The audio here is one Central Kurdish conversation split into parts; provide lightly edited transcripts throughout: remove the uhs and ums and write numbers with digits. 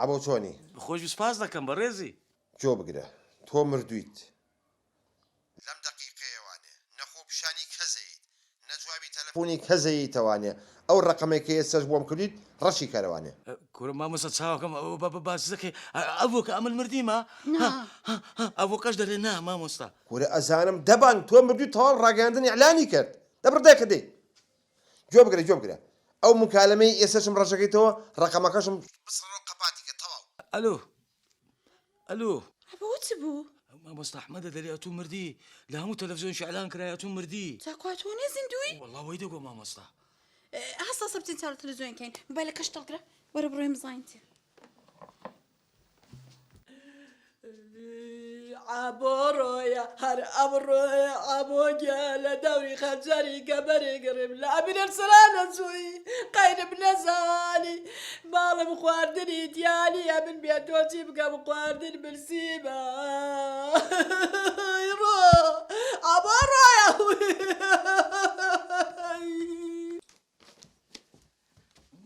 عبۆ چۆنی خۆش سپاس دەکەم بەڕێزی جۆ بگرە تۆ مردویت لەم دقیقەیەوانێ نەخۆ پیشانی کەزەیت نەجوابی تەلەفۆنی کەزەیتەوانێ ئەو ڕقەمێکی ئێستش بۆم کردیت ڕەشی کەرەوانێ کورە مامۆستا چاوەکەم باس دەکەی ئەوە کە ئەمن مردیمە ئەوە کەش دەرێ نا مامۆستا کورە ئەزانم دەبان تۆ مردوی تەواو ڕاگەاندنی ئیعلانی کرد دەبڕدەکە دەی جۆ بگرە ئەو مکالمەی ئێستشم ڕەشەکەیتەوە ڕقەمەکەشم بسڕۆ قەپاتیکە تەواو ئەلۆ ئەبوو چ بوو؟ مامۆستا ئەحمەدە دەرێ ئەتوو مردی لە هەموو تەلەڤیزیۆنش ئیعلان کرای ئەتوو مردی چاکواتۆنێ زیندوی؟ وەڵڵا وەی دەگۆ مامۆستا هەستا سەبتین چاڵ تەلەڤیزیۆنکەین موبایلە کەش دەڵگرە وەرە بڕۆیم بزانیتێ عبۆڕۆیە هەر ئەمڕۆیە ئامۆگە لە دەوری خەنجەری گەبەری گرم لە ئەبینەر سەرانە چووی قەیرم نەزانی باڵم خواردنی دیانی ئەبن بێ تۆچی بکەم خواردن برسیمە ڕۆ ئەمڕۆیە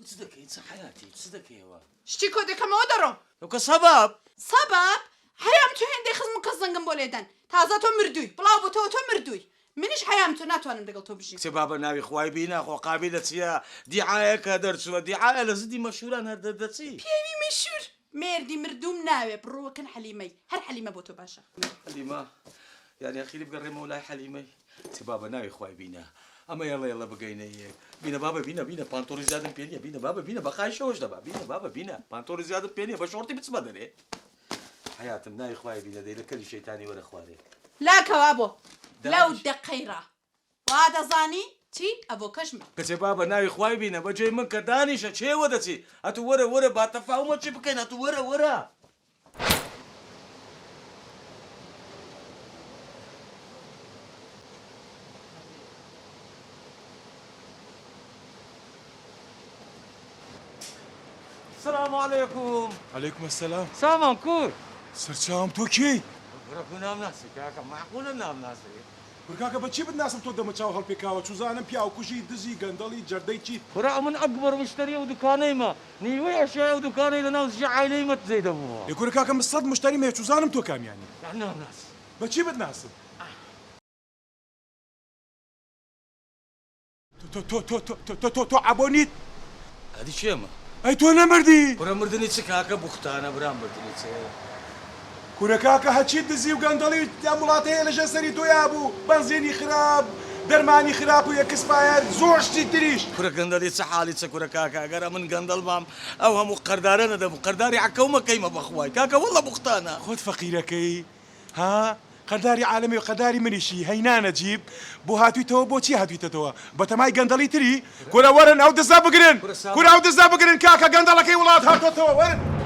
چ دەکەی چ حیاتی چ دەکەیەوە شتی کۆ دەکەمەوە دەڕۆم ئەوکە سەباب سەباب هەیەم تو هێندەی خزم کەس زەنگم بۆ لێدەن تازە تۆ مردووی بڵاو بۆ تۆ مردووی منیش هەیەم تو ناتوانم لەگەڵ تۆ بژیم کچێ بابە ناوی خوای بینە خۆ قابلە چییە دیعایەکە دەرچووە دیعاە لە زدی مەشهوران هەر دەچی پێوی مەشهور مێردی مردووم ناوێ بڕۆوەکەن حەلیمەی هەر حەلیمە بۆ تۆ باشە حەلیمە یعنی ئەخیری بگەڕێمەوە لای حەلیمەی کچێ بابە ناوی خوای بینە ئەمە یەڵە بگەینە یەک بینە بابە بینە پانتۆری زیادم پێ نییە بینە بابە بینە بەخای شەوەش دەبا بینە بابە بینە پانتۆری زیادم پێ نییە بە شۆڕتی بچمە دەرێ حیاتم ناوی خوای بینە دەی لە کەلی شەیتانی وەرە خوارێ لاکەوا بۆ لەو دەقەیڕا وا دەزانی چی ئەوۆ کەشمە کچێ بابە ناوی خوای بینە بەجێی من کە دانیشە چێوە دەچی ئەتو وەرە با تەفاومە چی بکەین ئەتو وەرە السلام عليكم. عليكم السلام. سامان كور. سرچام تو کی؟ ربنا نام ناسي كاكا معقولة نام ناسي. وركاكا بچی بدناسم تو دم چاو هل پیکاو چوزانم پیاو کوشی دزی گندلی جردی چی؟ ورا من أكبر مشتري ودكاني ما نيوي أشياء ودكاني لنا وزجع عائلي ما تزيد أبوها. يقول ركاكا مصد مشتري ما چوزانم تو كام يعني؟ نام ناس. بچی بدناسم. تو عبونيت. هذه شيء ما. اي تو نمردی ورا مردني تسكاكا بختانا برام مردني تسي كوركاكا هاتشي دزي وغندلي تامولاتي لجسري تو يا ابو بنزيني خراب درماني خراب ويا كسفايات زوجتي تريش كورا غندلي تسحالي تسكورا كاكا اگر من غندل بام او هم قردارنا ده قرداري عكوما كيما بخواي كاكا والله بختانا خذ فقيركي ها قداري عالمي وقداري منيشي هينانا جيب بو هاتوي تو بو تشي هاتوي تتوا بتماي غندلي تري كورا ورن او دزا بقرن كورا او دزا بقرن كاكا غندلكي ولاد هاتو تو ورن